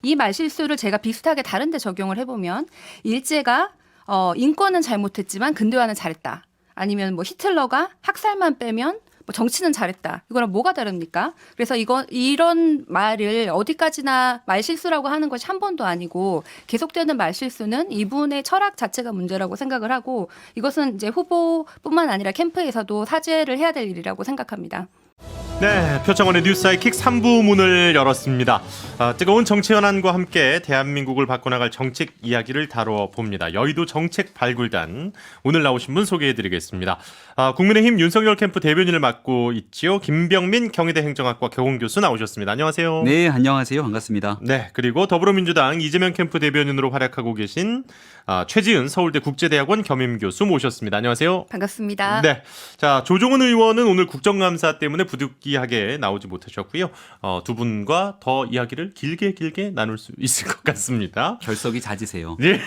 이 말실수를 제가 비슷하게 다른 데 적용을 해보면 일제가 인권은 잘못했지만 근대화는 잘했다. 아니면 뭐 히틀러가 학살만 빼면 뭐 정치는 잘했다. 이거랑 뭐가 다릅니까? 그래서 이런 말을 어디까지나 말실수라고 하는 것이 한 번도 아니고 계속되는 말실수는 이분의 철학 자체가 문제라고 생각을 하고 이것은 이제 후보뿐만 아니라 캠프에서도 사죄를 해야 될 일이라고 생각합니다. 네, 표창원의 뉴스 사이킥 3부 문을 열었습니다. 뜨거운 정치 현안과 함께 대한민국을 바꿔나갈 정책 이야기를 다뤄봅니다. 여의도 정책 발굴단 오늘 나오신 분 소개해드리겠습니다. 국민의힘 윤석열 캠프 대변인을 맡고 있지요. 김병민 경희대 행정학과 개공교수 나오셨습니다. 안녕하세요. 네, 안녕하세요. 반갑습니다. 네, 그리고 더불어민주당 이재명 캠프 대변인으로 활약하고 계신 최지은 서울대 국제대학원 겸임교수 모셨습니다. 안녕하세요. 반갑습니다. 네, 자 조종은 의원은 오늘 국정감사 때문에 부득이하게 나오지 못하셨고요. 두 분과 더 이야기를 길게 나눌 수 있을 것 같습니다. 결석이 잦으세요. 네.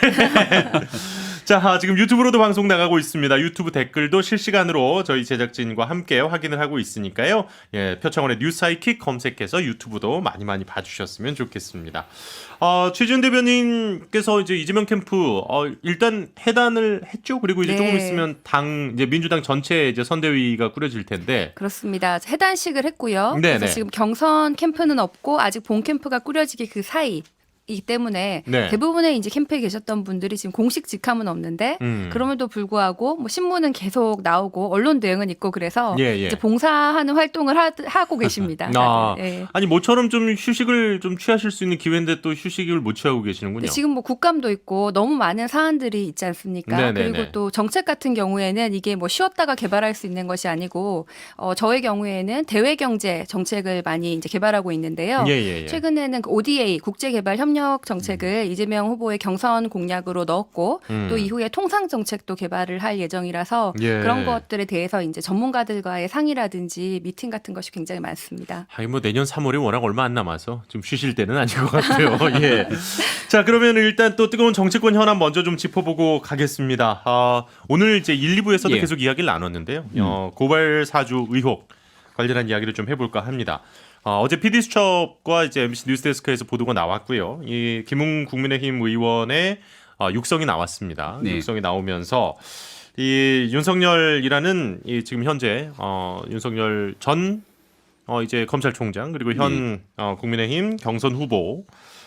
자, 지금 유튜브로도 방송 나가고 있습니다. 유튜브 댓글도 실시간으로 저희 제작진과 함께 확인을 하고 있으니까요. 예, 표창원의 뉴스 하이킥 검색해서 유튜브도 많이 봐주셨으면 좋겠습니다. 최지은 대변인께서 이제 이재명 캠프 일단 해단을 했죠. 그리고 이제 네. 조금 있으면 이제 민주당 전체 이제 선대위가 꾸려질 텐데. 그렇습니다. 해단식을 했고요. 네네. 그래서 지금 경선 캠프는 없고 아직 본 캠프가 꾸려지기 그 사이. 이기 때문에 네. 대부분의 이제 캠프에 계셨던 분들이 지금 공식 직함은 없는데 그럼에도 불구하고 뭐 신문은 계속 나오고 언론 대응은 있고 그래서 예. 이제 봉사하는 활동을 하고 계십니다. 네. 아니 모처럼 좀 휴식을 좀 취하실 수 있는 기회인데 또 휴식을 못 취하고 계시는군요. 지금 뭐 국감도 있고 너무 많은 사안들이 있지 않습니까? 네네네. 그리고 또 정책 같은 경우에는 이게 뭐 쉬었다가 개발할 수 있는 것이 아니고 저의 경우에는 대외 경제 정책을 많이 이제 개발하고 있는데요. 예. 최근에는 그 ODA 국제개발협력 정책을 이재명 후보의 경선 공약으로 넣었고 또 이후에 통상 정책도 개발을 할 예정이라서 예. 그런 것들에 대해서 이제 전문가들과의 상의라든지 미팅 같은 것이 굉장히 많습니다. 아니 뭐 내년 3월이 워낙 얼마 안 남아서 좀 쉬실 때는 아닌 것 같아요. 예. 자, 그러면 일단 또 뜨거운 정치권 현안 먼저 좀 짚어보고 가겠습니다. 오늘 이제 1, 2부에서도 예. 계속 이야기를 나눴는데요. 고발 사주 의혹 관련한 이야기를 좀 해볼까 합니다. 어제 PD수첩과 이제 MBC 뉴스데스크에서 보도가 나왔고요. 이 김웅 국민의힘 의원의 육성이 나왔습니다. 네. 육성이 나오면서 이 윤석열이라는 이 지금 현재 윤석열 전 이제 검찰총장 그리고 현 국민의힘 경선 후보의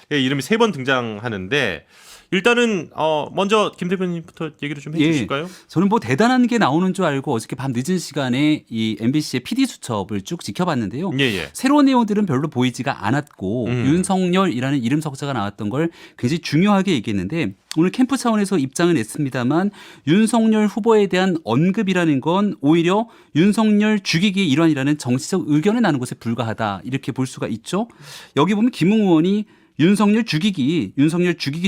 이름이 3번 등장하는데 일단은 먼저 김 대변인부터 얘기를 좀 해주실까요? 저는 뭐 대단한 게 나오는 줄 알고 어저께 밤 늦은 시간에 이 MBC의 PD 수첩을 쭉 지켜봤는데요. 예. 새로운 내용들은 별로 보이지가 않았고 윤석열이라는 이름 석자가 나왔던 걸 굉장히 중요하게 얘기했는데 오늘 캠프 차원에서 입장을 냈습니다만 윤석열 후보에 대한 언급이라는 건 오히려 윤석열 죽이기의 일환이라는 정치적 의견을 나눈 것에 불과하다 이렇게 볼 수가 있죠. 여기 보면 김웅 의원이 윤석열 죽이기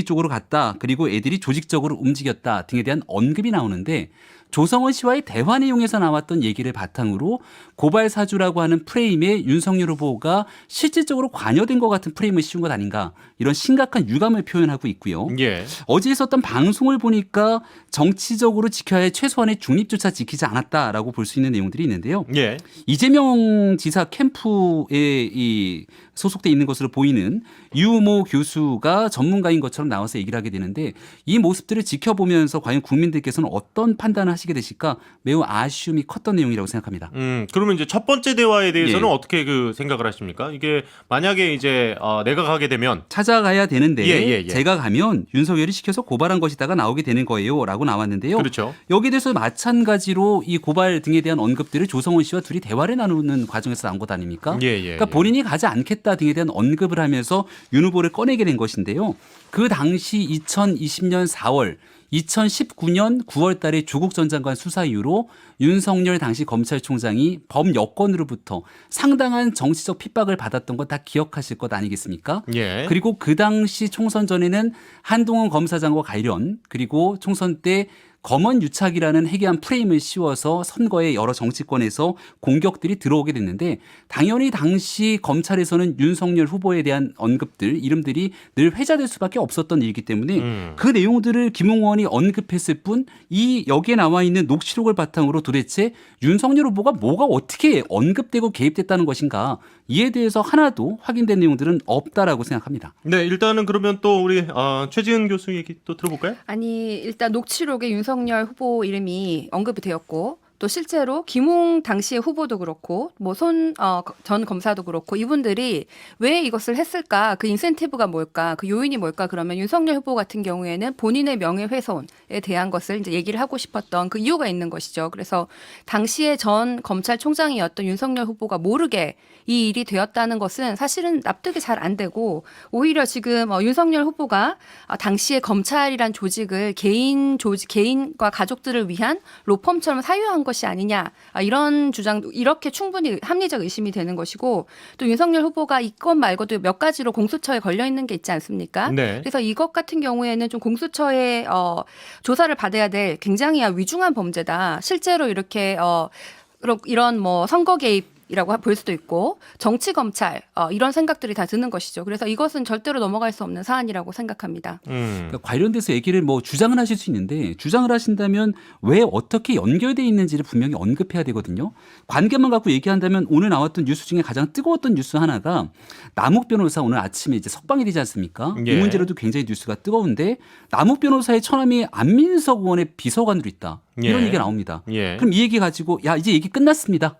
쪽으로 갔다. 그리고 애들이 조직적으로 움직였다 등에 대한 언급이 나오는데 조성은 씨와의 대화 내용에서 나왔던 얘기를 바탕으로 고발 사주라고 하는 프레임에 윤석열 후보가 실질적으로 관여된 것 같은 프레임을 씌운 것 아닌가 이런 심각한 유감을 표현하고 있고요. 예. 어제 있었던 방송을 보니까 정치적으로 지켜야 할 최소한의 중립조차 지키지 않았다라고 볼 수 있는 내용들이 있는데요. 예. 이재명 지사 캠프에 소속돼 있는 것으로 보이는 유모 교수가 전문가인 것처럼 나와서 얘기를 하게 되는데 이 모습들을 지켜보면서 과연 국민들께서는 어떤 판단을 하시게 되실까 매우 아쉬움이 컸던 내용이라고 생각합니다. 그러면 이제 첫 번째 대화에 대해서는 예. 어떻게 생각을 하십니까? 이게 만약에 이제 내가 가게 되면 찾아가야 되는데 예. 제가 가면 윤석열이 시켜서 고발한 것이다가 나오게 되는 거예요라고 나왔는데요. 그렇죠. 여기에 대해서 마찬가지로 이 고발 등에 대한 언급들을 조성원 씨와 둘이 대화를 나누는 과정에서 나온 것 아닙니까? 예. 그러니까 본인이 가지 않겠다 등에 대한 언급을 하면서 윤 후보를 꺼내게 된 것인데요. 그 당시 2020년 4월 2019년 9월 달에 조국 전 장관 수사 이후로 윤석열 당시 검찰총장이 범여권으로부터 상당한 정치적 핍박을 받았던 것 다 기억하실 것 아니겠습니까? 예. 그리고 그 당시 총선 전에는 한동훈 검사장과 관련 그리고 총선 때 검언 유착이라는 해괴한 프레임을 씌워서 선거에 여러 정치권에서 공격들이 들어오게 됐는데 당연히 당시 검찰에서는 윤석열 후보에 대한 언급들 이름들이 늘 회자될 수밖에 없었던 일이기 때문에 그 내용들을 김웅 의원이 언급했을 뿐 이 여기에 나와 있는 녹취록을 바탕으로 도대체 윤석열 후보가 뭐가 어떻게 언급되고 개입됐다는 것인가 이에 대해서 하나도 확인된 내용들은 없다라고 생각합니다. 네, 일단은 그러면 또 우리 최지은 교수 얘기 또 들어볼까요? 아니 일단 녹취록에 윤석열 후보 이름이 언급이 되었고 또 실제로 김웅 당시의 후보도 그렇고 뭐 전 검사도 그렇고 이분들이 왜 이것을 했을까 그 인센티브가 뭘까 그 요인이 뭘까 그러면 윤석열 후보 같은 경우에는 본인의 명예훼손에 대한 것을 이제 얘기를 하고 싶었던 그 이유가 있는 것이죠. 그래서 당시에 전 검찰총장이었던 윤석열 후보가 모르게 이 일이 되었다는 것은 사실은 납득이 잘 안 되고 오히려 지금 윤석열 후보가 당시에 검찰이란 조직을 개인과 가족들을 위한 로펌처럼 사유한 것이 아니냐 이런 주장도 이렇게 충분히 합리적 의심이 되는 것이고 또 윤석열 후보가 이 건 말고도 몇 가지로 공수처에 걸려 있는 게 있지 않습니까? 네. 그래서 이것 같은 경우에는 좀 공수처에 조사를 받아야 될 굉장히 위중한 범죄다. 실제로 이렇게 이런 뭐 선거 개입이라고 볼 수도 있고 정치 검찰 이런 생각들이 다 드는 것이죠. 그래서 이것은 절대로 넘어갈 수 없는 사안이라고 생각합니다. 그러니까 관련돼서 얘기를 뭐 주장을 하실 수 있는데 주장을 하신다면 왜 어떻게 연결돼 있는지를 분명히 언급해야 되거든요. 관계만 갖고 얘기한다면 오늘 나왔던 뉴스 중에 가장 뜨거웠던 뉴스 하나가 남욱 변호사 오늘 아침에 이제 석방이 되지 않습니까? 예. 이 문제로도 굉장히 뉴스가 뜨거운데 남욱 변호사의 처남이 안민석 의원의 비서관으로 있다. 이런 예. 얘기가 나옵니다. 예. 그럼 이 얘기 가지고 야 이제 얘기 끝났습니다.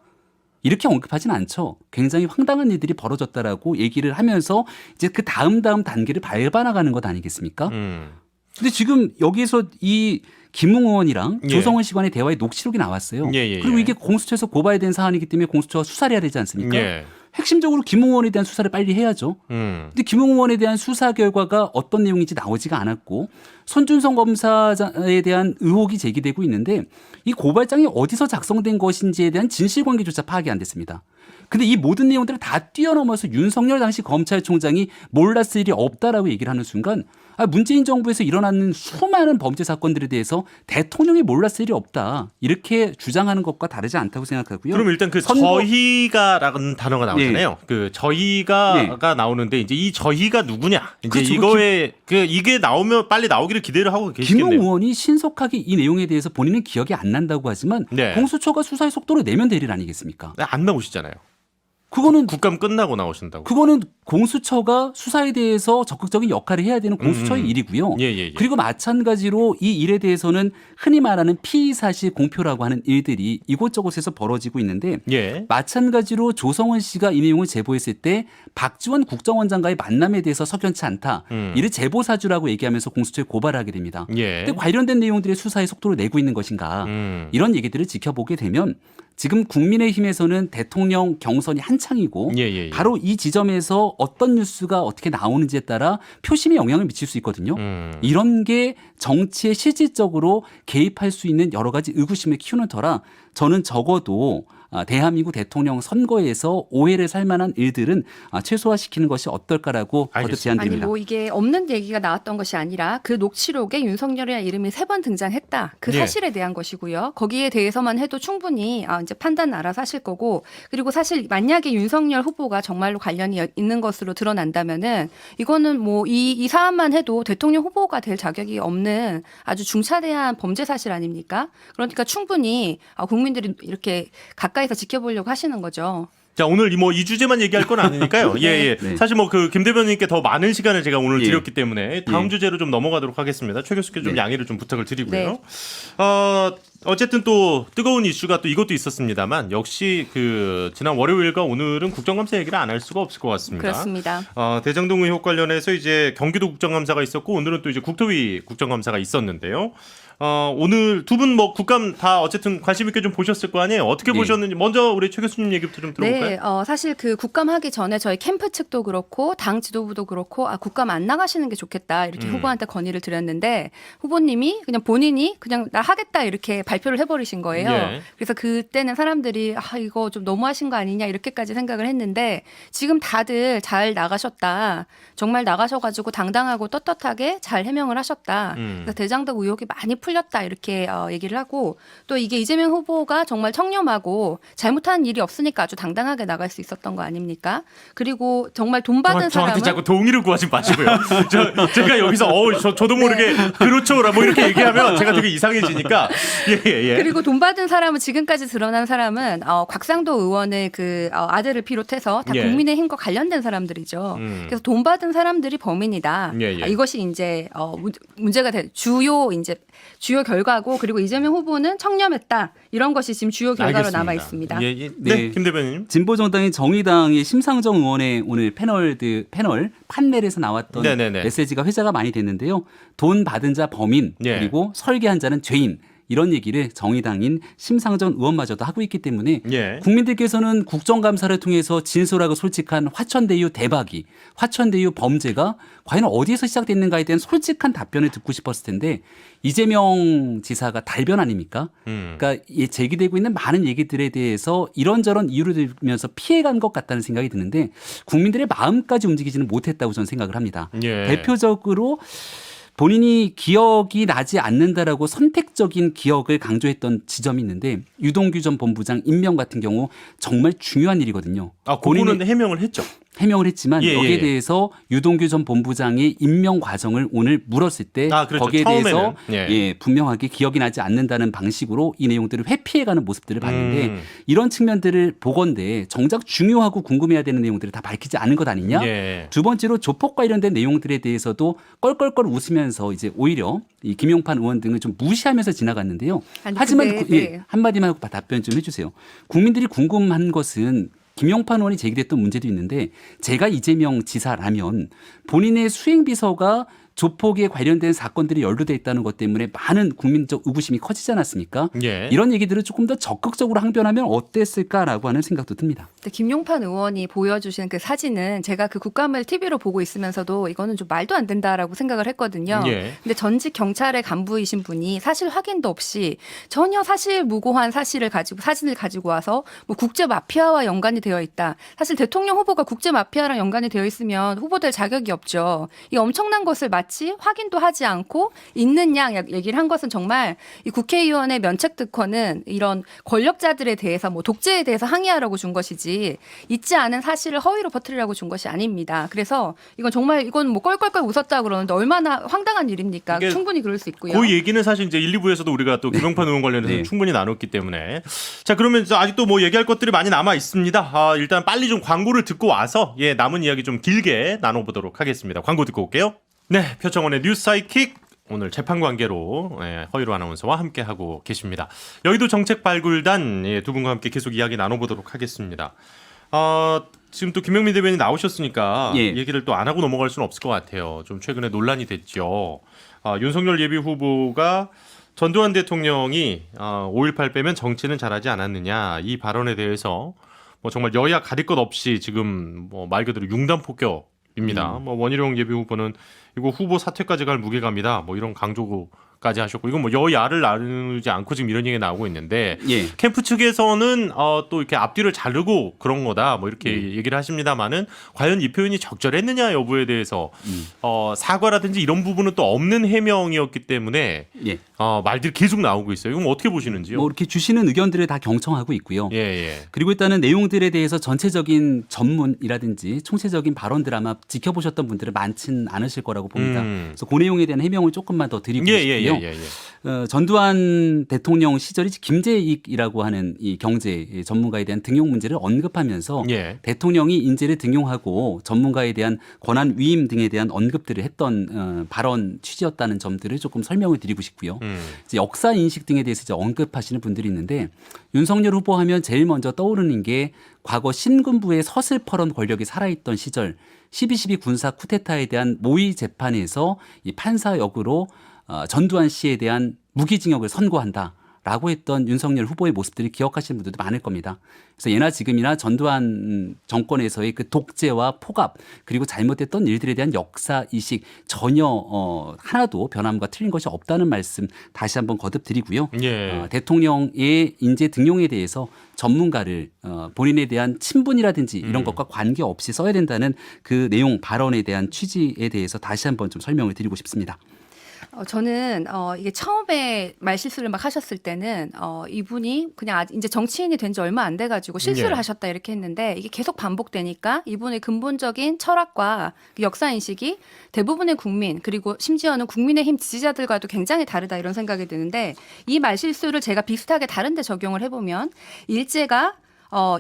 이렇게 언급하진 않죠. 굉장히 황당한 일들이 벌어졌다라고 얘기를 하면서 이제 그 다음 단계를 밟아나가는 것 아니겠습니까? 근데 지금 여기에서 이 김웅 의원이랑 예. 조성은 씨 간의 대화의 녹취록이 나왔어요. 그리고 이게 공수처에서 고발이 된 사안이기 때문에 공수처가 수사를 해야 되지 않습니까? 예. 핵심적으로 김웅 의원에 대한 수사를 빨리 해야죠. 근데 김웅 의원에 대한 수사 결과가 어떤 내용인지 나오지가 않았고 손준성 검사에 대한 의혹이 제기되고 있는데 이 고발장이 어디서 작성된 것인지에 대한 진실관계조차 파악이 안 됐습니다. 근데 이 모든 내용들을 다 뛰어넘어서 윤석열 당시 검찰총장이 몰랐을 일이 없다라고 얘기를 하는 순간 문재인 정부에서 일어나는 수많은 범죄 사건들에 대해서 대통령이 몰랐을 일이 없다. 이렇게 주장하는 것과 다르지 않다고 생각하고요. 그럼 일단 그 저희가라는 단어가 나오잖아요. 그 저희가가 나오는데 이제 이 저희가 누구냐? 이제 그렇죠. 이거에 이게 나오면 빨리 나오기를 기대를 하고 계시겠네요. 김웅 의원이 신속하게 이 내용에 대해서 본인은 기억이 안 난다고 하지만 네. 공수처가 수사의 속도를 내면 될 일 아니겠습니까? 안 나오시잖아요. 그거는 국감 끝나고 나오신다고. 그거는 공수처가 수사에 대해서 적극적인 역할을 해야 되는 공수처의 일이고요. 예. 그리고 마찬가지로 이 일에 대해서는 흔히 말하는 피의사실 공표라고 하는 일들이 이곳저곳에서 벌어지고 있는데 예. 마찬가지로 조성은 씨가 이 내용을 제보했을 때 박지원 국정원장과의 만남에 대해서 석연치 않다. 이를 제보사주라고 얘기하면서 공수처에 고발하게 됩니다. 예. 근데 관련된 내용들의 수사의 속도를 내고 있는 것인가 이런 얘기들을 지켜보게 되면 지금 국민의힘에서는 대통령 경선이 한창이고 예. 바로 이 지점에서 어떤 뉴스가 어떻게 나오는지에 따라 표심에 영향을 미칠 수 있거든요. 이런 게 정치에 실질적으로 개입할 수 있는 여러 가지 의구심을 키우는 터라 저는 적어도 대한민국 대통령 선거에서 오해를 살 만한 일들은 최소화시키는 것이 어떨까라고 거듭 알겠습니다. 제안드립니다. 아니 뭐 이게 없는 얘기가 나왔던 것이 아니라 그 녹취록에 윤석열이라는 이름이 3번 등장했다. 그 예. 사실에 대한 것이고요. 거기에 대해서만 해도 충분히 이제 판단 알아서 하실 거고 그리고 사실 만약에 윤석열 후보가 정말로 관련이 있는 것으로 드러난다면은 이거는 뭐 이 사안만 해도 대통령 후보가 될 자격이 없는 아주 중차대한 범죄 사실 아닙니까? 그러니까 충분히 국민들이 이렇게 가까이서 지켜보려고 하시는 거죠. 자, 오늘 뭐 이 주제만 얘기할 건 아니니까요. 예. 네. 사실 뭐 그 김 대변인께 더 많은 시간을 제가 오늘 예. 드렸기 때문에 다음 예. 주제로 좀 넘어가도록 하겠습니다. 최 교수께 좀 네. 양해를 좀 부탁을 드리고요. 네. 어쨌든 또 뜨거운 이슈가 또 이것도 있었습니다만 역시 그 지난 월요일과 오늘은 국정감사 얘기를 안 할 수가 없을 것 같습니다. 그렇습니다. 대장동 의혹 관련해서 이제 경기도 국정감사가 있었고 오늘은 또 이제 국토위 국정감사가 있었는데요. 오늘 두 분 뭐 국감 다 어쨌든 관심 있게 좀 보셨을 거 아니에요. 어떻게 네. 보셨는지 먼저 우리 최 교수님 얘기부터 좀 들어볼까요? 네, 사실 그 국감 하기 전에 저희 캠프 측도 그렇고 당 지도부도 그렇고 국감 안 나가시는 게 좋겠다 이렇게 후보한테 건의를 드렸는데 후보님이 그냥 본인이 그냥 나 하겠다 이렇게 발표를 해버리신 거예요. 예. 그래서 그때는 사람들이 이거 좀 너무하신 거 아니냐 이렇게까지 생각을 했는데 지금 다들 잘 나가셨다. 정말 나가셔가지고 당당하고 떳떳하게 잘 해명을 하셨다. 그래서 대장동 의혹이 많이 풀렸다 이렇게 얘기를 하고 또 이게 이재명 후보가 정말 청렴하고 잘못한 일이 없으니까 아주 당당하게 나갈 수 있었던 거 아닙니까? 그리고 정말 돈 받은 저한테 사람은 자꾸 동의를 구하지 마시고요. 제가 여기서 저도 모르게 그렇죠라 뭐 이렇게 얘기하면 제가 되게 이상해지니까 예. 그리고 돈 받은 사람은 지금까지 드러난 사람은 곽상도 의원의 그 아들을 비롯해서 다 예. 국민의힘과 관련된 사람들이죠. 그래서 돈 받은 사람들이 범인이다. 예. 이것이 이제 문제가 주요 결과고 그리고 이재명 후보는 청렴했다. 이런 것이 지금 주요 결과로 알겠습니다. 남아 있습니다. 예. 네, 김 대변인. 진보정당인 정의당의 심상정 의원의 오늘 패널 판넬에서 나왔던 네네네. 메시지가 회자가 많이 됐는데요. 돈 받은 자 범인 예. 그리고 설계한 자는 죄인 이런 얘기를 정의당인 심상정 의원마저도 하고 있기 때문에 예. 국민들께서는 국정감사를 통해서 진솔하고 솔직한 화천대유 대박이 화천대유 범죄가 과연 어디에서 시작됐는가에 대한 솔직한 답변을 듣고 싶었을 텐데 이재명 지사가 달변 아닙니까? 그러니까 제기되고 있는 많은 얘기들에 대해서 이런저런 이유를 들면서 피해간 것 같다는 생각이 드는데 국민들의 마음까지 움직이지는 못했다고 저는 생각을 합니다. 예. 대표적으로 본인이 기억이 나지 않는다라고 선택적인 기억을 강조했던 지점이 있는데 유동규 전 본부장 임명 같은 경우 정말 중요한 일이거든요. 그거는 해명을 했죠. 해명을 했지만 예, 여기에 예. 대해서 유동규 전 본부장의 임명 과정을 오늘 물었을 때 그렇죠. 거기에 대해서 처음에는. 분명하게 기억이 나지 않는다는 방식으로 이 내용들을 회피해가는 모습들을 봤는데 이런 측면들을 보건대 정작 중요하고 궁금해야 되는 내용들을 다 밝히지 않은 것 아니냐. 예. 두 번째로 조폭 관련된 내용들에 대해서도 껄껄껄 웃으면서 이제 오히려 이 김용판 의원 등을 좀 무시하면서 지나갔는데요. 아니, 하지만 근데, 네. 한마디만 하고 답변 좀 해주세요. 국민들이 궁금한 것은 김용판 의원이 제기됐던 문제도 있는데 제가 이재명 지사라면 본인의 수행비서가 조폭에 관련된 사건들이 연루돼 있다는 것 때문에 많은 국민적 의구심이 커지지 않았습니까? 예. 이런 얘기들을 조금 더 적극적으로 항변하면 어땠을까라고 하는 생각도 듭니다. 김용판 의원이 보여주신 그 사진은 제가 그 국감을 TV로 보고 있으면서도 이거는 좀 말도 안 된다라고 생각을 했거든요. 예. 근데 전직 경찰의 간부이신 분이 사실 확인도 없이 전혀 사실 무고한 사진을 가지고 와서 뭐 국제 마피아와 연관이 되어 있다. 사실 대통령 후보가 국제 마피아랑 연관이 되어 있으면 후보될 자격이 없죠. 이 엄청난 것을 마치 확인도 하지 않고 있는 양 얘기를 한 것은 정말 이 국회의원의 면책 특권은 이런 권력자들에 대해서 뭐 독재에 대해서 항의하라고 준 것이지 있지 않은 사실을 허위로 퍼뜨리라고 준 것이 아닙니다. 그래서 이건 뭐 껄껄껄 웃었다 그러는데 얼마나 황당한 일입니까? 충분히 그럴 수 있고요. 그 얘기는 사실 이제 1, 2부에서도 우리가 또 김용판 의원 관련해서 네. 충분히 나눴기 때문에 자 그러면 아직도 뭐 얘기할 것들이 많이 남아 있습니다. 일단 빨리 좀 광고를 듣고 와서 남은 이야기 좀 길게 나눠보도록 하겠습니다. 광고 듣고 올게요. 네, 표창원의 뉴스 사이킥 오늘 재판 관계로 허유로 아나운서와 함께 하고 계십니다. 여의도 정책 발굴단 두 분과 함께 계속 이야기 나눠보도록 하겠습니다. 지금 또 김영민 대변인 나오셨으니까 얘기를 또 안 하고 넘어갈 수는 없을 것 같아요. 좀 최근에 논란이 됐죠. 윤석열 예비 후보가 전두환 대통령이 5.18 빼면 정치는 잘하지 않았느냐 이 발언에 대해서 뭐 정말 여야 가릴 것 없이 지금 뭐 말 그대로 융단 폭격입니다. 뭐 원희룡 예비 후보는 이거 후보 사퇴까지 갈 무게감이다. 뭐 이런 강조까지 하셨고 이건 뭐 여야를 나누지 않고 지금 이런 얘기가 나오고 있는데 캠프 측에서는 또 이렇게 앞뒤를 자르고 그런 거다. 뭐 이렇게 얘기를 하십니다만은 과연 이 표현이 적절했느냐 여부에 대해서 사과라든지 이런 부분은 또 없는 해명이었기 때문에 말들이 계속 나오고 있어요. 이건 어떻게 보시는지요? 뭐 이렇게 주시는 의견들을 다 경청하고 있고요. 예. 그리고 일단은 내용들에 대해서 전체적인 전문이라든지 총체적인 발언들 아마 지켜보셨던 분들은 많지는 않으실 거라고 봅니다. 그래서 그 내용에 대한 해명을 조금만 더 드리고 싶고요. 전두환 대통령 시절이 김재익이라고 하는 이 경제 전문가에 대한 등용 문제를 언급하면서 대통령이 인재를 등용하고 전문가에 대한 권한 위임 등에 대한 언급들을 했던 발언 취지였다는 점들을 조금 설명을 드리고 싶고요. 이제 역사 인식 등에 대해서 이제 언급하시는 분들이 있는데 윤석열 후보 하면 제일 먼저 떠오르는 게 과거 신군부의 서슬퍼런 권력이 살아있던 시절 12.12 군사 쿠데타에 대한 모의 재판에서 이 판사 역으로 전두환 씨에 대한 무기징역을 선고한다라고 했던 윤석열 후보의 모습들을 기억하시는 분들도 많을 겁니다. 그래서 예나 지금이나 전두환 정권에서의 그 독재와 폭압 그리고 잘못됐던 일들에 대한 역사 이식 전혀 하나도 변함과 틀린 것이 없다는 말씀 다시 한번 거듭드리고요. 대통령의 인재 등용에 대해서 전문가를 본인에 대한 친분이라든지 이런 것과 관계없이 써야 된다는 그 내용 발언에 대한 취지에 대해서 다시 한번 좀 설명을 드리고 싶습니다. 저는 이게 처음에 말실수를 막 하셨을 때는 이분이 그냥 이제 정치인이 된 지 얼마 안 돼가지고 실수를 예. 하셨다 이렇게 했는데 이게 계속 반복되니까 이분의 근본적인 철학과 그 역사 인식이 대부분의 국민 그리고 심지어는 국민의힘 지지자들과도 굉장히 다르다 이런 생각이 드는데 이 말실수를 제가 비슷하게 다른데 적용을 해보면 일제가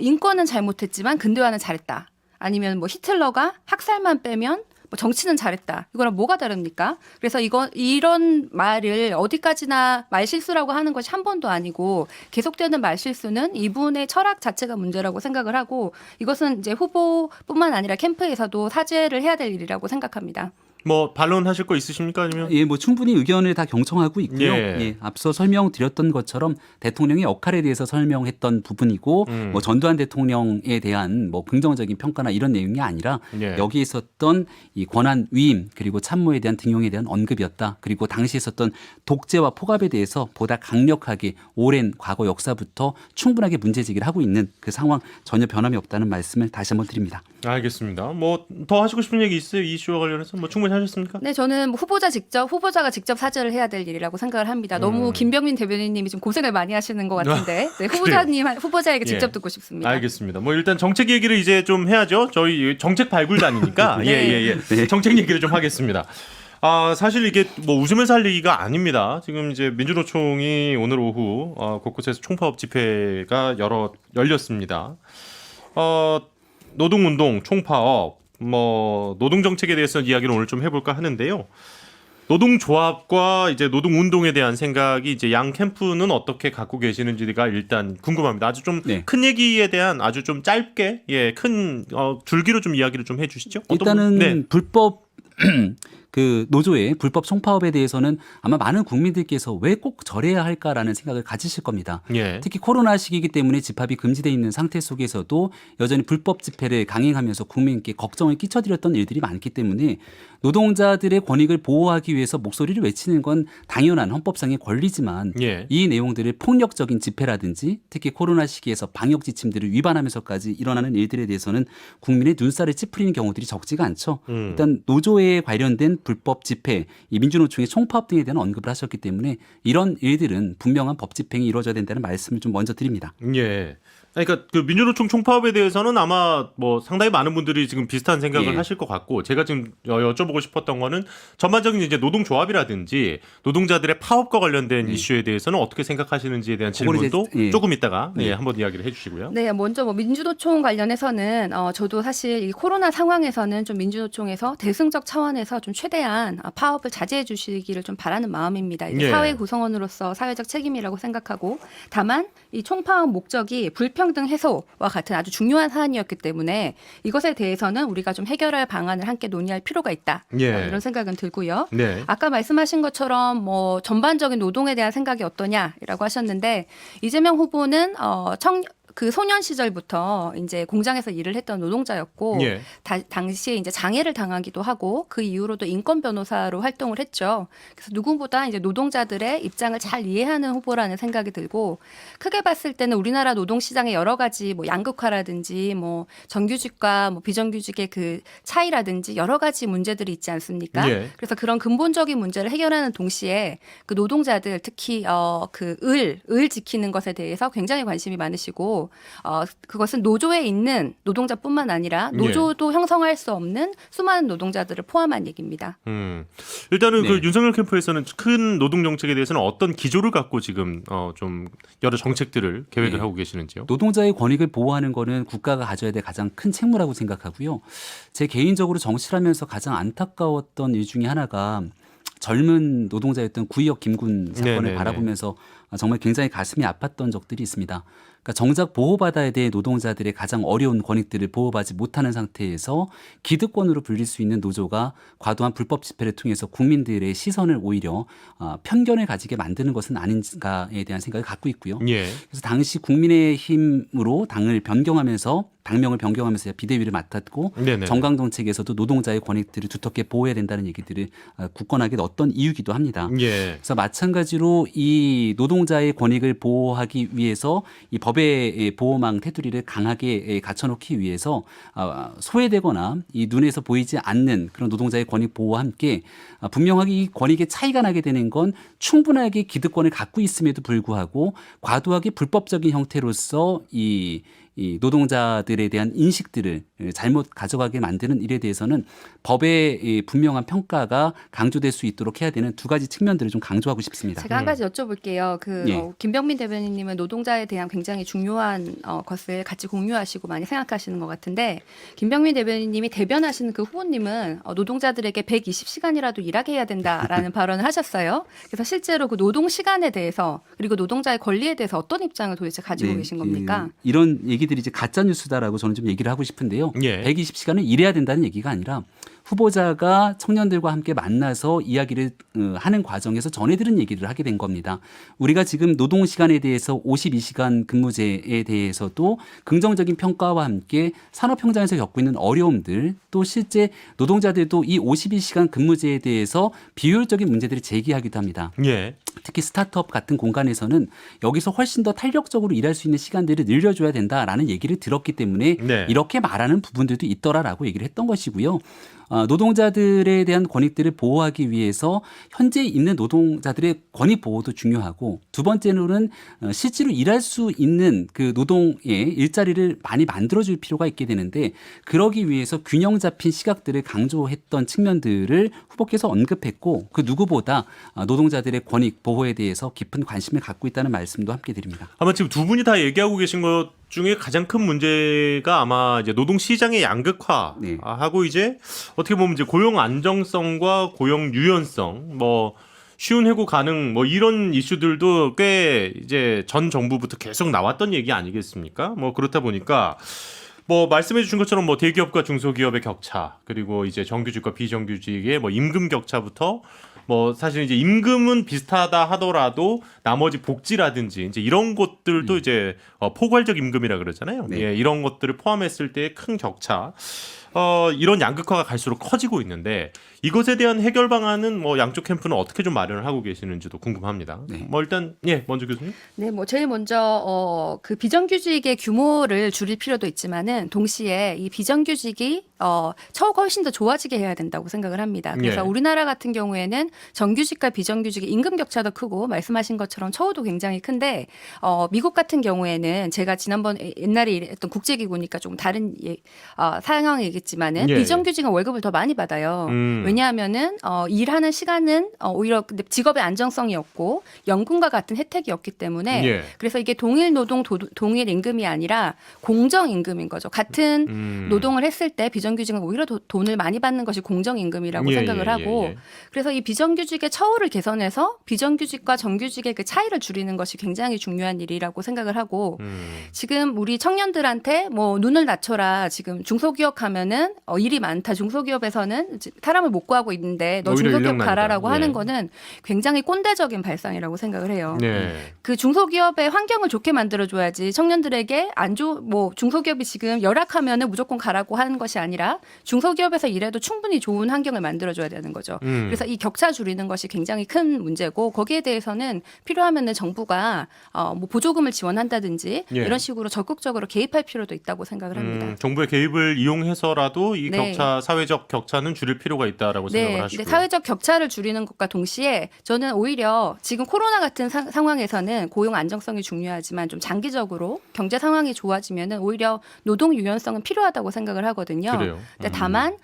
인권은 잘못했지만 근대화는 잘했다. 아니면 뭐 히틀러가 학살만 빼면 뭐 정치는 잘했다. 이거랑 뭐가 다릅니까? 그래서 이런 말을 어디까지나 말실수라고 하는 것이 한 번도 아니고 계속되는 말실수는 이분의 철학 자체가 문제라고 생각을 하고 이것은 이제 후보뿐만 아니라 캠프에서도 사죄를 해야 될 일이라고 생각합니다. 뭐 반론하실 거 있으십니까? 아니면 예, 뭐 충분히 의견을 다 경청하고 있고요. 예. 예, 앞서 설명드렸던 것처럼 대통령의 역할에 대해서 설명했던 부분이고 뭐 전두환 대통령에 대한 뭐 긍정적인 평가나 이런 내용이 아니라 예. 여기에 있었던 이 권한 위임 그리고 참모에 대한 등용에 대한 언급이었다. 그리고 당시에 있었던 독재와 포갑에 대해서 보다 강력하게 오랜 과거 역사부터 충분하게 문제 제기를 하고 있는 그 상황 전혀 변함이 없다는 말씀을 다시 한번 드립니다. 알겠습니다. 뭐 더 하시고 싶은 얘기 있어요? 이 이슈와 관련해서 뭐 충분히 하셨습니까? 네, 저는 뭐 후보자가 직접 사죄를 해야 될 일이라고 생각을 합니다. 너무 김병민 대변인님이 좀 고생을 많이 하시는 것 같은데 네, 후보자에게 예. 직접 듣고 싶습니다. 알겠습니다. 뭐 일단 정책 얘기를 이제 좀 해야죠. 저희 정책 발굴단이니까 네. 예. 정책 얘기를 좀 하겠습니다. 사실 이게 뭐 웃으면서 할 얘기가 아닙니다. 지금 이제 민주노총이 오늘 오후 곳곳에서 총파업 집회가 열렸습니다. 노동운동, 총파업, 뭐 노동 정책에 대해서 이야기를 오늘 좀 해볼까 하는데요. 노동조합과 이제 노동운동에 대한 생각이 이제 양 캠프는 어떻게 갖고 계시는지가 일단 궁금합니다. 아주 좀 큰 얘기에 대한 아주 좀 짧게 큰 줄기로 좀 이야기를 좀 해주시죠. 일단은 불법 그 노조의 불법 총파업에 대해서는 아마 많은 국민들께서 왜 꼭 저래야 할까라는 생각을 가지실 겁니다. 예. 특히 코로나 시기이기 때문에 집합이 금지되어 있는 상태 속에서도 여전히 불법 집회를 강행하면서 국민께 걱정을 끼쳐드렸던 일들이 많기 때문에 노동자들의 권익을 보호하기 위해서 목소리를 외치는 건 당연한 헌법상의 권리지만 예. 이 내용들을 폭력적인 집회라든지 특히 코로나 시기에서 방역 지침들을 위반하면서까지 일어나는 일들에 대해서는 국민의 눈살을 찌푸리는 경우들이 적지가 않죠. 일단 노조에 관련된 불법 집회, 이 민주노총의 총파업 등에 대한 언급을 하셨기 때문에 이런 일들은 분명한 법 집행이 이루어져야 된다는 말씀을 좀 먼저 드립니다. 예. 그러니까 그 민주노총 총파업에 대해서는 아마 뭐 상당히 많은 분들이 지금 비슷한 생각을 예. 하실 것 같고 제가 지금 여쭤보고 싶었던 거는 전반적인 이제 노동조합이라든지 노동자들의 파업과 관련된 이슈에 대해서는 어떻게 생각하시는지에 대한 질문도 조금 이따가 한번 이야기를 해주시고요. 네, 먼저 뭐 민주노총 관련해서는 저도 사실 이 코로나 상황에서는 좀 민주노총에서 대승적 차원에서 좀 최대한 파업을 자제해 주시기를 좀 바라는 마음입니다. 이제 예. 사회 구성원으로서 사회적 책임이라고 생각하고 다만 이 총파업 목적이 불평등 해소와 같은 아주 중요한 사안이었기 때문에 이것에 대해서는 우리가 좀 해결할 방안을 함께 논의할 필요가 있다. 예. 이런 생각은 들고요. 네. 아까 말씀하신 것처럼 뭐 전반적인 노동에 대한 생각이 어떠냐라고 하셨는데 이재명 후보는 그 소년 시절부터 이제 공장에서 일을 했던 노동자였고 예. 당시에 이제 장애를 당하기도 하고 그 이후로도 인권 변호사로 활동을 했죠. 그래서 누구보다 이제 노동자들의 입장을 잘 이해하는 후보라는 생각이 들고 크게 봤을 때는 우리나라 노동 시장의 여러 가지 뭐 양극화라든지 뭐 정규직과 뭐 비정규직의 그 차이라든지 여러 가지 문제들이 있지 않습니까? 예. 그래서 그런 근본적인 문제를 해결하는 동시에 그 노동자들 특히 그 을 지키는 것에 대해서 굉장히 관심이 많으시고 그것은 노조에 있는 노동자뿐만 아니라 노조도 형성할 수 없는 수많은 노동자들을 포함한 얘기입니다. 일단은 네. 그 윤석열 캠프에서는 큰 노동 정책에 대해서는 어떤 기조를 갖고 지금 좀 여러 정책들을 계획을 하고 계시는지요? 노동자의 권익을 보호하는 거는 국가가 가져야 될 가장 큰 책무라고 생각하고요. 제 개인적으로 정치를 하면서 가장 안타까웠던 일 중에 하나가 젊은 노동자였던 구의역 김군 사건을 네네네. 바라보면서 정말 굉장히 가슴이 아팠던 적들이 있습니다. 그러니까 정작 보호받아야 될 노동자들의 가장 어려운 권익들을 보호받지 못하는 상태에서 기득권으로 불릴 수 있는 노조가 과도한 불법 집회를 통해서 국민들의 시선을 오히려 편견을 가지게 만드는 것은 아닌가에 대한 생각을 갖고 있고요. 예. 그래서 당시 국민의힘으로 당을 변경하면서 당명을 변경하면서 비대위를 맡았고 네네. 정강정책에서도 노동자의 권익들을 두텁게 보호해야 된다는 얘기들을 굳건하게 넣었던 이유기도 합니다. 예. 그래서 마찬가지로 이 노동자의 권익을 보호하기 위해서 이 법의 보호망 테두리를 강하게 갖춰놓기 위해서 소외되거나 이 눈에서 보이지 않는 그런 노동자의 권익 보호와 함께 분명하게 이 권익의 차이가 나게 되는 건 충분하게 기득권을 갖고 있음에도 불구하고 과도하게 불법적인 형태로서 이 노동자들에 대한 인식들을 잘못 가져가게 만드는 일에 대해서는 법의 분명한 평가가 강조될 수 있도록 해야 되는 두 가지 측면들을 좀 강조하고 싶습니다. 제가 한 가지 여쭤볼게요. 예. 김병민 대변인님은 노동자에 대한 굉장히 중요한 것을 같이 공유하시고 많이 생각하시는 것 같은데 김병민 대변인님이 대변하시는 그 후보님은 노동자들에게 120시간이라도 일하게 해야 된다라는 발언을 하셨어요. 그래서 실제로 그 노동 시간에 대해서 그리고 노동자의 권리에 대해서 어떤 입장을 도대체 가지고 계신 겁니까? 이런 얘기들이 이제 가짜 뉴스다라고 저는 좀 얘기를 하고 싶은데요. 예. 120시간을 일해야 된다는 얘기가 아니라 후보자가 청년들과 함께 만나서 이야기를 하는 과정에서 전해들은 얘기를 하게 된 겁니다. 우리가 지금 노동 시간에 대해서 52시간 근무제에 대해서도 긍정적인 평가와 함께 산업 현장에서 겪고 있는 어려움들 또 실제 노동자들도 이 52시간 근무제에 대해서 비효율적인 문제들을 제기하기도 합니다. 예. 특히 스타트업 같은 공간에서는 여기서 훨씬 더 탄력적으로 일할 수 있는 시간들을 늘려줘야 된다라는 얘기를 들었기 때문에 네. 이렇게 말하는 부분들도 있더라라고 얘기를 했던 것이고요. 노동자들에 대한 권익들을 보호하기 위해서 현재 있는 노동자들의 권익 보호도 중요하고 두 번째로는 실제로 일할 수 있는 그 노동의 일자리를 많이 만들어줄 필요가 있게 되는데 그러기 위해서 균형 잡힌 시각들을 강조했던 측면들을 후보께서 언급했고 그 누구보다 노동자들의 권익 보호에 대해서 깊은 관심을 갖고 있다는 말씀도 함께 드립니다. 아마 지금 두 분이 다 얘기하고 계신 것 중에 가장 큰 문제가 아마 이제 노동 시장의 양극화하고 이제 어떻게 보면 이제 고용 안정성과 고용 유연성 뭐 쉬운 해고 가능 뭐 이런 이슈들도 꽤 이제 전 정부부터 계속 나왔던 얘기 아니겠습니까? 뭐 그렇다 보니까 뭐 말씀해 주신 것처럼 뭐 대기업과 중소기업의 격차 그리고 이제 정규직과 비정규직의 뭐 임금 격차부터 뭐 사실 이제 임금은 비슷하다 하더라도 나머지 복지라든지 이제 이런 것들도 이제 포괄적 임금이라 그러잖아요. 네. 예, 이런 것들을 포함했을 때의 큰 격차. 이런 양극화가 갈수록 커지고 있는데 이것에 대한 해결 방안은 뭐 양쪽 캠프는 어떻게 좀 마련을 하고 계시는지도 궁금합니다. 네. 뭐 일단 예, 먼저 교수님. 네, 뭐 제일 먼저 그 비정규직의 규모를 줄일 필요도 있지만은 동시에 이 비정규직이 처우가 훨씬 더 좋아지게 해야 된다고 생각을 합니다. 그래서 예. 우리나라 같은 경우에는 정규직과 비정규직의 임금 격차도 크고 말씀하신 것처럼 처우도 굉장히 큰데 미국 같은 경우에는 제가 지난번 옛날에 일했던 국제기구니까 좀 다른 상황이겠지만은 예. 비정규직은 월급을 더 많이 받아요. 왜냐하면은 일하는 시간은 오히려 근데 직업의 안정성이 없고 연금과 같은 혜택이 없기 때문에 예. 그래서 이게 동일 노동 동일 임금이 아니라 공정 임금인 거죠. 같은 노동을 했을 때 비정규직은 오히려 돈을 많이 받는 것이 공정 임금이라고 예, 생각을 예, 하고 예, 예. 그래서 이 비정규직의 처우를 개선해서 비정규직과 정규직의 그 차이를 줄이는 것이 굉장히 중요한 일이라고 생각을 하고 지금 우리 청년들한테 뭐 눈을 낮춰라 지금 중소기업 하면은 일이 많다 중소기업에서는 사람을 못 구하고 있는데 너 오히려 중소기업 인력난이다. 가라라고 예. 하는 거는 굉장히 꼰대적인 발상이라고 생각을 해요. 네. 그 중소기업의 환경을 좋게 만들어줘야지 청년들에게 뭐 중소기업이 지금 열악하면은 무조건 가라고 하는 것이 아니라 중소기업에서 일해도 충분히 좋은 환경을 만들어줘야 되는 거죠. 그래서 이 격차 줄이는 것이 굉장히 큰 문제고 거기에 대해서는 필요하면은 정부가 뭐 보조금을 지원한다든지 예. 이런 식으로 적극적으로 개입할 필요도 있다고 생각을 합니다. 정부의 개입을 이용해서라도 이 네. 격차 사회적 격차는 줄일 필요가 있다라고 생각을 네, 하시고요. 근데 사회적 격차를 줄이는 것과 동시에 저는 오히려 지금 코로나 같은 상황에서는 고용 안정성이 중요하지만 좀 장기적으로 경제 상황이 좋아지면은 오히려 노동 유연성은 필요하다고 생각을 하거든요. 그래요. 근데 다만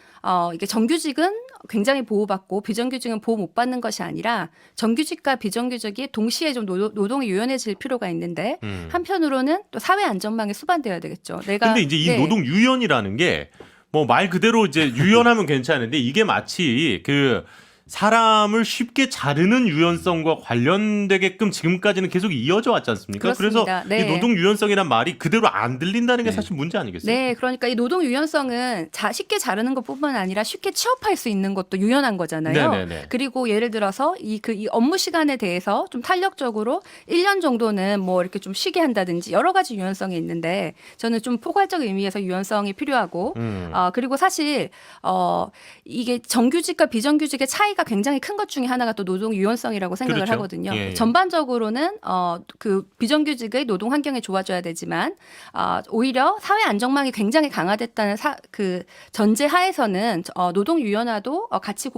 이게 정규직은 굉장히 보호받고 비정규직은 보호 못 받는 것이 아니라 정규직과 비정규직이 동시에 좀 노동이 유연해질 필요가 있는데 한편으로는 또 사회 안전망에 수반돼야 되겠죠. 내가 근데 이제 이 노동 유연이라는 게 뭐 말 그대로 이제 유연하면 괜찮은데 이게 마치 그 사람을 쉽게 자르는 유연성과 관련되게끔 지금까지는 계속 이어져 왔지 않습니까? 그렇습니다. 그래서 네. 이 노동 유연성이란 말이 그대로 안 들린다는 게 네. 사실 문제 아니겠어요? 네, 그러니까 이 노동 유연성은 쉽게 자르는 것뿐만 아니라 쉽게 취업할 수 있는 것도 유연한 거잖아요. 네네네. 그리고 예를 들어서 이 업무 시간에 대해서 좀 탄력적으로 1년 정도는 뭐 이렇게 좀 쉬게 한다든지 여러 가지 유연성이 있는데 저는 좀 포괄적 의미에서 유연성이 필요하고 그리고 사실 이게 정규직과 비정규직의 차이가 굉장히 큰 것 중에 하나가 또 노동 유연성이라고 생각을 그렇죠. 하거든요. 예, 예. 전반적으로는 그 비정규직의 노동 환경이 좋아져야 되지만 오히려 사회 안정망이 굉장히 강화됐다는 그 전제 하에서는 노동 유연화도 같이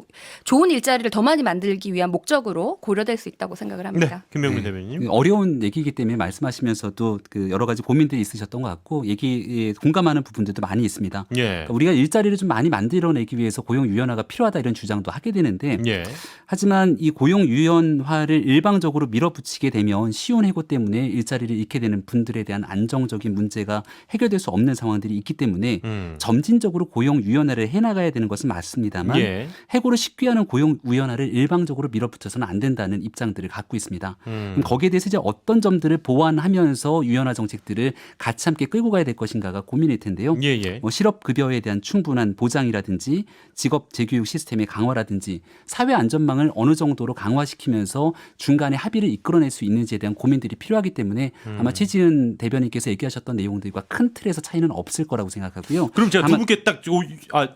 좋은 일자리를 더 많이 만들기 위한 목적으로 고려될 수 있다고 생각을 네, 합니다. 김병민 네. 대변인님. 어려운 얘기이기 때문에 말씀하시면서도 그 여러 가지 고민들이 있으셨던 것 같고 얘기에 공감하는 부분들도 많이 있습니다. 예. 그러니까 우리가 일자리를 좀 많이 만들어내기 위해서 고용 유연화가 필요하다 이런 주장도 하게 되는데 예. 하지만 이 고용 유연화를 일방적으로 밀어붙이게 되면 쉬운 해고 때문에 일자리를 잃게 되는 분들에 대한 안정적인 문제가 해결될 수 없는 상황들이 있기 때문에 점진적으로 고용 유연화를 해나가야 되는 것은 맞습니다만 예. 해고를 쉽게 하는 고용 유연화를 일방적으로 밀어붙여서는 안 된다는 입장들을 갖고 있습니다. 그럼 거기에 대해서 이제 어떤 점들을 보완하면서 유연화 정책들을 같이 함께 끌고 가야 될 것인가가 고민일 텐데요. 예, 예. 실업급여에 대한 충분한 보장이라든지 직업 재교육 시스템의 강화라든지 사회 안전망을 어느 정도로 강화시키면서 중간에 합의를 이끌어낼 수 있는지에 대한 고민들이 필요하기 때문에 아마 최지은 대변인께서 얘기하셨던 내용들과 큰 틀에서 차이는 없을 거라고 생각하고요. 그럼 제가 두 다만 분께 딱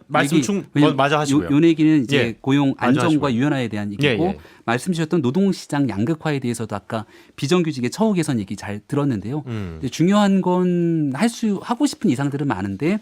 말씀 왜냐면 맞아 하시고요. 요 얘기는 이제 예. 고용 맞아 안정과 하시고요. 유연화에 대한 얘기고 예, 예. 말씀 주셨던 노동시장 양극화에 대해서도 아까 비정규직의 처우 개선 얘기 잘 들었는데요. 근데 중요한 건 하고 싶은 이상들은 많은데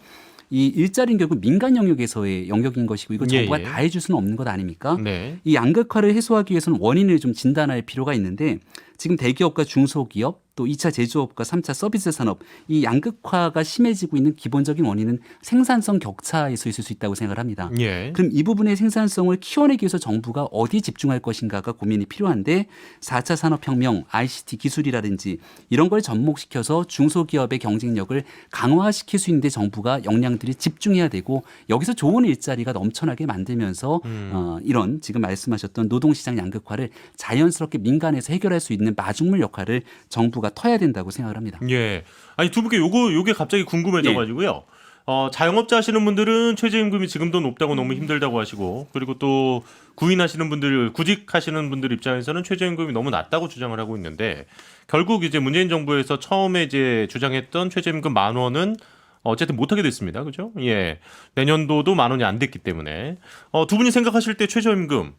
이 일자리는 결국 민간 영역에서의 영역인 것이고 이거 정부가 예, 예. 다 해줄 수는 없는 것 아닙니까? 네. 이 양극화를 해소하기 위해서는 원인을 좀 진단할 필요가 있는데 지금 대기업과 중소기업 또 2차 제조업과 3차 서비스 산업 이 양극화가 심해지고 있는 기본적인 원인은 생산성 격차에서 있을 수 있다고 생각을 합니다. 예. 그럼 이 부분의 생산성을 키워내기 위해서 정부가 어디 집중할 것인가가 고민이 필요한데 4차 산업혁명, ICT 기술이라든지 이런 걸 접목시켜서 중소기업의 경쟁력을 강화시킬 수 있는데 정부가 역량들이 집중해야 되고 여기서 좋은 일자리가 넘쳐나게 만들면서 이런 지금 말씀하셨던 노동시장 양극화를 자연스럽게 민간에서 해결할 수 있는 마중물 역할을 정부가 터야 된다고 생각을 합니다. 예. 아니 두 분께 요게 갑자기 궁금해져 가지고요. 자영업자 하시는 분들은 최저임금이 지금도 높다고 너무 힘들다고 하시고 그리고 또 구인하시는 분들 구직하시는 분들 입장에서는 최저임금이 너무 낮다고 주장을 하고 있는데 결국 이제 문재인 정부에서 처음에 이제 주장했던 최저임금 10,000원은 어쨌든 못하게 됐습니다. 그죠? 예. 내년도도 10,000원이 안 됐기 때문에 두 분이 생각하실 때 최저임금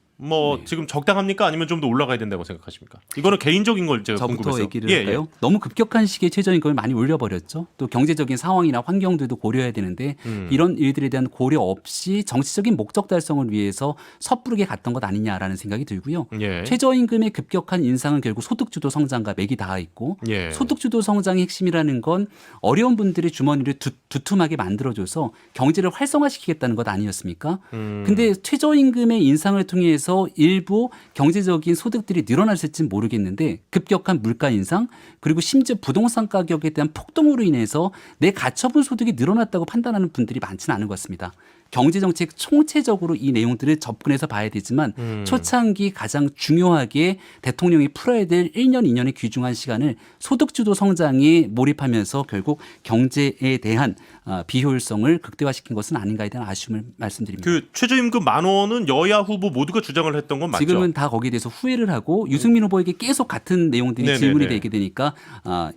지금 적당합니까? 아니면 좀 더 올라가야 된다고 생각하십니까? 이거는 개인적인 걸 제가 저부터 궁금해서. 얘기를 할까요? 너무 급격한 시기에 최저임금을 많이 올려버렸죠. 또 경제적인 상황이나 환경들도 고려해야 되는데 이런 일들에 대한 고려 없이 정치적인 목적 달성을 위해서 섣부르게 갔던 것 아니냐라는 생각이 들고요. 예. 최저임금의 급격한 인상은 결국 소득주도 성장과 맥이 닿아 있고 예. 소득주도 성장의 핵심이라는 건 어려운 분들의 주머니를 두툼하게 만들어줘서 경제를 활성화시키겠다는 것 아니었습니까? 근데 최저임금의 인상을 통해서 일부 경제적인 소득들이 늘어났을지는 모르겠는데 급격한 물가 인상 그리고 심지어 부동산 가격에 대한 폭등으로 인해서 내 가처분 소득이 늘어났다고 판단하는 분들이 많지는 않은 것 같습니다. 경제정책 총체적으로 이 내용들을 접근해서 봐야 되지만 초창기 가장 중요하게 대통령이 풀어야 될 1년, 2년의 귀중한 시간을 소득주도 성장에 몰입하면서 결국 경제에 대한 비효율성을 극대화시킨 것은 아닌가에 대한 아쉬움을 말씀드립니다. 그 최저임금 10,000원은 여야 후보 모두가 주장을 했던 건 맞죠? 지금은 다 거기에 대해서 후회를 하고 유승민 후보에게 계속 같은 내용들이 네네네. 질문이 되게 되니까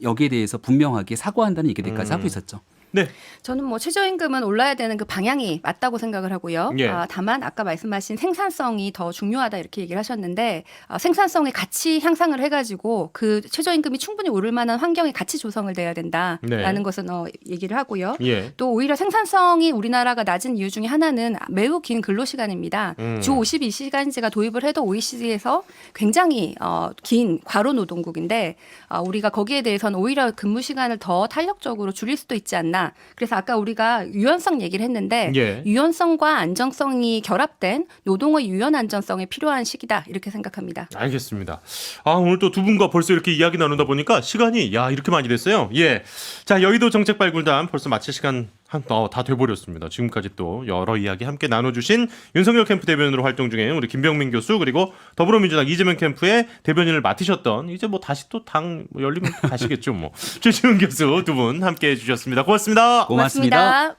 여기에 대해서 분명하게 사과한다는 얘기들까지 하고 있었죠. 네. 저는 최저임금은 올라야 되는 그 방향이 맞다고 생각을 하고요. 예. 다만 아까 말씀하신 생산성이 더 중요하다 이렇게 얘기를 하셨는데 생산성에 같이 향상을 해가지고 그 최저임금이 충분히 오를 만한 환경이 같이 조성을 돼야 된다라는 네. 것은 얘기를 하고요. 예. 또 오히려 생산성이 우리나라가 낮은 이유 중에 하나는 매우 긴 근로시간입니다. 주 52시간제가 도입을 해도 OECD에서 굉장히 긴 과로노동국인데 우리가 거기에 대해서는 오히려 근무시간을 더 탄력적으로 줄일 수도 있지 않나. 그래서 아까 우리가 유연성 얘기를 했는데 예. 유연성과 안정성이 결합된 노동의 유연 안전성이 필요한 시기다 이렇게 생각합니다. 알겠습니다. 오늘 또 두 분과 벌써 이렇게 이야기 나누다 보니까 시간이 이렇게 많이 됐어요. 예. 자, 여의도 정책 발굴단 벌써 마칠 시간 다 돼버렸습니다. 지금까지 또 여러 이야기 함께 나눠주신 윤석열 캠프 대변인으로 활동 중인 우리 김병민 교수 그리고 더불어민주당 이재명 캠프의 대변인을 맡으셨던 이제 뭐 다시 또 당 열리면 가시겠죠 뭐. 최지훈 교수 두 분 함께 해주셨습니다. 고맙습니다. 고맙습니다.